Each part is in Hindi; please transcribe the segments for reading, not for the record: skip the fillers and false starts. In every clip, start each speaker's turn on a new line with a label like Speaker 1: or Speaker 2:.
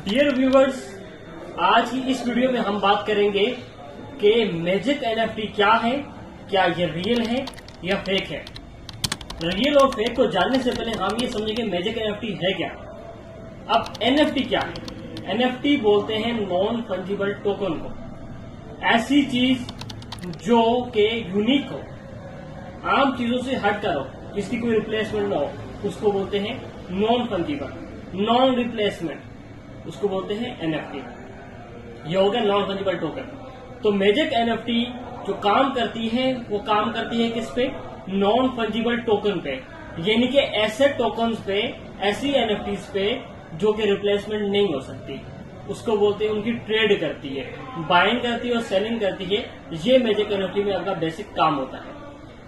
Speaker 1: डियर व्यूवर्स, आज की इस वीडियो में हम बात करेंगे कि मैजिक एनएफटी क्या है, क्या ये रियल है या फेक है। रियल और फेक को जानने से पहले हम ये समझेंगे मैजिक एनएफटी है क्या। अब एनएफटी क्या है? एनएफटी बोलते हैं नॉन फंजिबल टोकन को, ऐसी चीज जो के यूनिक हो, आम चीजों से हट कर हो, जिसकी कोई रिप्लेसमेंट ना हो, उसको बोलते हैं नॉन फंजिबल। नॉन रिप्लेसमेंट उसको बोलते हैं एनएफटी। ये हो गया नॉन फंजिबल टोकन। तो मैजिक एनएफटी जो काम करती है वो काम करती है किस पे? नॉन फंजिबल टोकन पे, यानी कि ऐसे टोकन पे, ऐसी एनएफटीज पे जो कि रिप्लेसमेंट नहीं हो सकती, उसको बोलते हैं उनकी ट्रेड करती है, बाइंग करती है और सेलिंग करती है। ये मैजिक एनएफटी में आपका बेसिक काम होता है।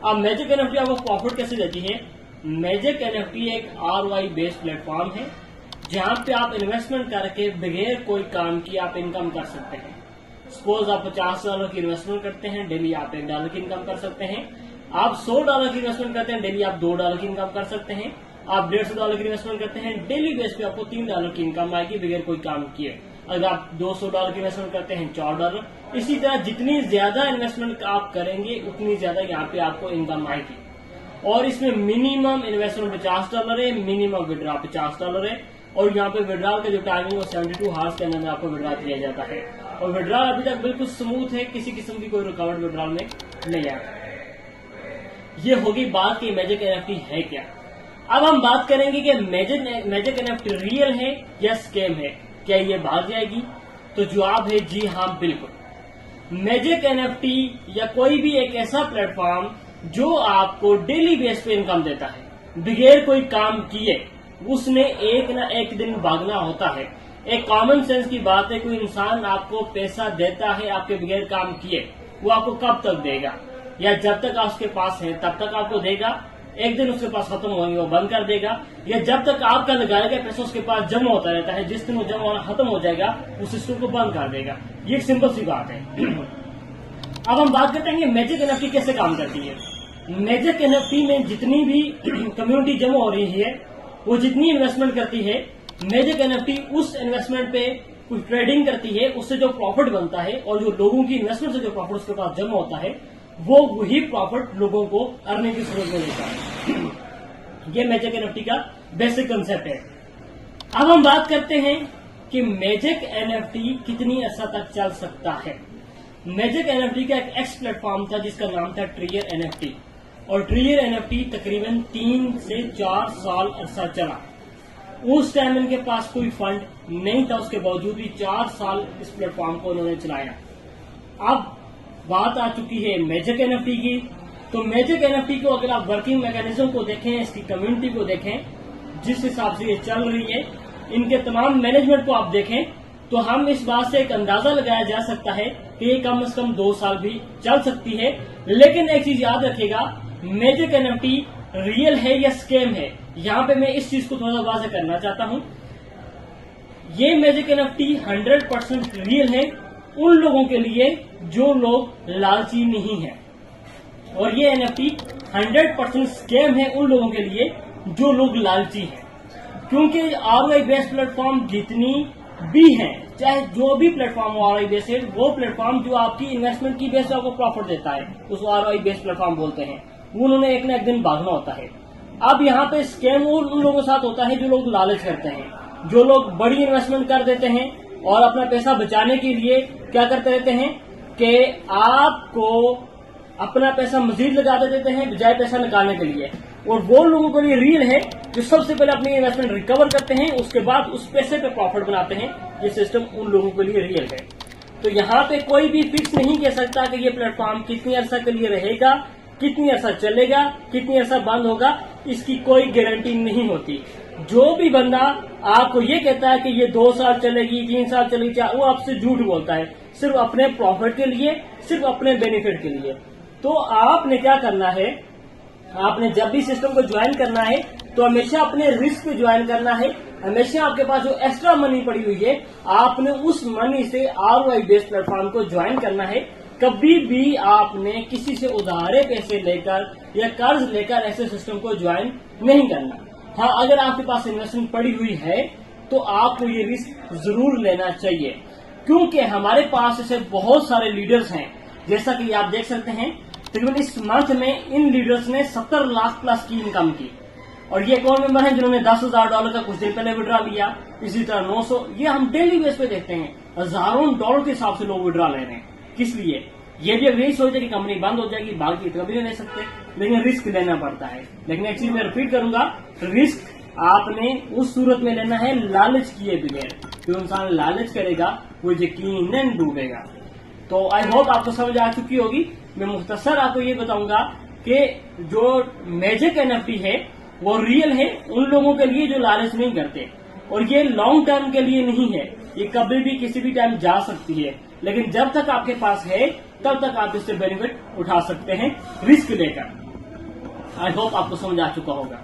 Speaker 1: अब मैजिक एनएफटी आपको प्रॉफिट कैसे देती है? मैजिक एनएफटी एक आरओआई बेस्ड प्लेटफॉर्म है जहां पे आप इन्वेस्टमेंट करके बगैर कोई काम किए आप इनकम कर सकते हैं। सपोज आप $50 की इन्वेस्टमेंट करते हैं, डेली आप $1 की इनकम कर सकते हैं। आप $100 की इन्वेस्टमेंट करते हैं, डेली आप $2 की इनकम कर सकते हैं। आप $150 की इन्वेस्टमेंट करते हैं, डेली बेस पे आपको $3 की इनकम आएगी बगैर कोई काम किए। अगर आप $200 की इन्वेस्टमेंट करते हैं, $4। इसी तरह जितनी ज्यादा इन्वेस्टमेंट आप करेंगे उतनी ज्यादा यहाँ पे आपको इनकम आएगी। और इसमें मिनिमम इन्वेस्टमेंट $50 है, मिनिमम विड्रॉ $50 है। और यहाँ पे विड्रॉल का जो टाइमिंग है 72 आवर्स के अंदर आपको विड्रॉ किया जाता है। और विड्रॉल अभी तक बिल्कुल स्मूथ है, किसी किस्म की कोई रुकावट विड्रॉल में नहीं आया। ये होगी बात कि मैजिक एनएफटी है क्या। अब हम बात करेंगे कि मैजिक एनएफटी रियल है या स्कैम है, क्या ये भाग जाएगी? तो जवाब है जी हाँ, बिल्कुल। मैजिक एनएफटी या कोई भी एक ऐसा प्लेटफॉर्म जो आपको डेली बेस पे इनकम देता है बगैर कोई काम किए, उसने एक ना एक दिन भागना होता है। एक कॉमन सेंस की बात है, कोई इंसान आपको पैसा देता है आपके बगैर काम किए, वो आपको कब तक देगा? या जब तक आपके पास है तब तक आपको देगा, एक दिन उसके पास खत्म होंगे वो बंद कर देगा, या जब तक आपका लगाया गया पैसा उसके पास जमा होता रहता है, जिस दिन वो जमा होना खत्म हो जाएगा उस सिस्टम को बंद कर देगा। ये एक सिंपल सी बात है। अब हम बात करते हैं मैजिक एनएफटी कैसे काम करती है। मैजिक एनएफटी में जितनी भी कम्युनिटी जमा हो रही है, वो जितनी इन्वेस्टमेंट करती है, मैजिक एनएफटी उस इन्वेस्टमेंट पे कुछ ट्रेडिंग करती है, उससे जो प्रॉफिट बनता है और जो लोगों की इन्वेस्टमेंट से जो प्रॉफिट उसके पास जमा होता है, वो वही प्रॉफिट लोगों को अर्निंग की सूरत में देता है। ये मैजिक एनएफटी का बेसिक कंसेप्ट है। अब हम बात करते हैं कि मैजिक एनएफटी कितनी अर्सा तक चल सकता है। मैजिक एनएफटी का एक एक्स प्लेटफॉर्म था जिसका नाम था ट्रियर एनएफटी, और ट्रियर एनएफटी तकरीबन 3 से 4 साल अरसा चला। उस टाइम इनके पास कोई फंड नहीं था, उसके बावजूद भी 4 साल इस प्लेटफॉर्म को उन्होंने चलाया। अब बात आ चुकी है मैजिक एनएफटी की। तो मैजिक एनएफटी को अगर आप वर्किंग मैकेनिज्म को देखें, इसकी कम्युनिटी को देखें, जिस हिसाब से ये चल रही है, इनके तमाम मैनेजमेंट को आप देखें, तो हम इस बात से एक अंदाजा लगाया जा सकता है कि ये कम से कम 2 साल भी चल सकती है। लेकिन एक चीज याद रखिएगा, मैजिक एनएफटी रियल है या स्कैम है, यहाँ पे मैं इस चीज को थोड़ा सा वाज़ेह करना चाहता हूँ। ये मैजिक एनएफटी 100% रियल है उन लोगों के लिए जो लोग लालची नहीं है, और ये एनएफटी 100% स्कैम है उन लोगों के लिए जो लोग लालची हैं। क्योंकि आरओआई बेस्ड प्लेटफॉर्म जितनी भी हैं, चाहे जो भी प्लेटफॉर्म हो आरओआई बेस्ड है, वो प्लेटफॉर्म जो आपकी इन्वेस्टमेंट की बेस पे आपको प्रॉफिट देता है, उसको आरओआई बेस्ड प्लेटफॉर्म बोलते हैं। उन्होंने एक ना एक दिन भागना होता है। अब यहाँ पे स्कैम उन लोगों के साथ होता है जो लोग लालच करते हैं, जो लोग बड़ी इन्वेस्टमेंट कर देते हैं और अपना पैसा बचाने के लिए क्या करते रहते हैं कि आपको अपना पैसा मजीद लगा देते हैं बजाय पैसा निकालने के लिए। और वो लोगों के लिए रियल है जो सबसे पहले अपनी इन्वेस्टमेंट रिकवर करते हैं, उसके बाद उस पैसे पे प्रॉफिट बनाते हैं। ये सिस्टम उन लोगों के लिए रियल है। तो यहाँ पे कोई भी फिक्स नहीं कह सकता कि ये प्लेटफॉर्म कितनी अर्सा के लिए रहेगा, कितनी अर्सा चलेगा, कितनी अर्सा बंद होगा, इसकी कोई गारंटी नहीं होती। जो भी बंदा आपको ये कहता है कि ये 2 साल चलेगी, 3 साल चलेगी, वो आपसे झूठ बोलता है, सिर्फ अपने प्रॉफिट के लिए, सिर्फ अपने बेनिफिट के लिए। तो आपने क्या करना है, आपने जब भी सिस्टम को ज्वाइन करना है तो हमेशा अपने रिस्क पे ज्वाइन करना है। हमेशा आपके पास जो एक्स्ट्रा मनी पड़ी हुई है, आपने उस मनी से आरओआई बेस्ड प्लेटफॉर्म को ज्वाइन करना है। कभी भी आपने किसी से उधारे पैसे लेकर या कर्ज लेकर ऐसे सिस्टम को ज्वाइन नहीं करना। हाँ, अगर आपके पास इन्वेस्टमेंट पड़ी हुई है तो आपको ये रिस्क जरूर लेना चाहिए, क्योंकि हमारे पास ऐसे बहुत सारे लीडर्स हैं। जैसा कि आप देख सकते हैं, तकरीबन इस मंथ में इन लीडर्स ने 70 लाख प्लस की इनकम की, और ये कौन मेंबर हैं जिन्होंने $10,000 का कुछ दिन पहले विड्रा लिया, इसी तरह 900। ये हम डेली बेस पे देखते हैं, हजारों डॉलर के हिसाब से लोग विड्रा ले रहे हैं। किस लिए? ये भी अब यही सोचते कि कंपनी बंद हो जाएगी, बाकी तो कभी नहीं ले सकते, लेकिन रिस्क लेना पड़ता है। लेकिन एक चीज मैं रिपीट करूंगा, रिस्क आपने उस सूरत में लेना है लालच किए बगैर। जो इंसान लालच करेगा वो यकीनन डूबेगा। तो आई होप आपको समझ आ चुकी होगी। मैं मुख्तसर आपको ये बताऊंगा कि जो मैजिक एनएफटी है वो रियल है उन लोगों के लिए जो लालच नहीं करते, और ये लॉन्ग टर्म के लिए नहीं है। ये कभी भी किसी भी टाइम जा सकती है, लेकिन जब तक आपके पास है तब तक आप इससे बेनिफिट उठा सकते हैं रिस्क लेकर। आई होप आपको समझ आ चुका होगा।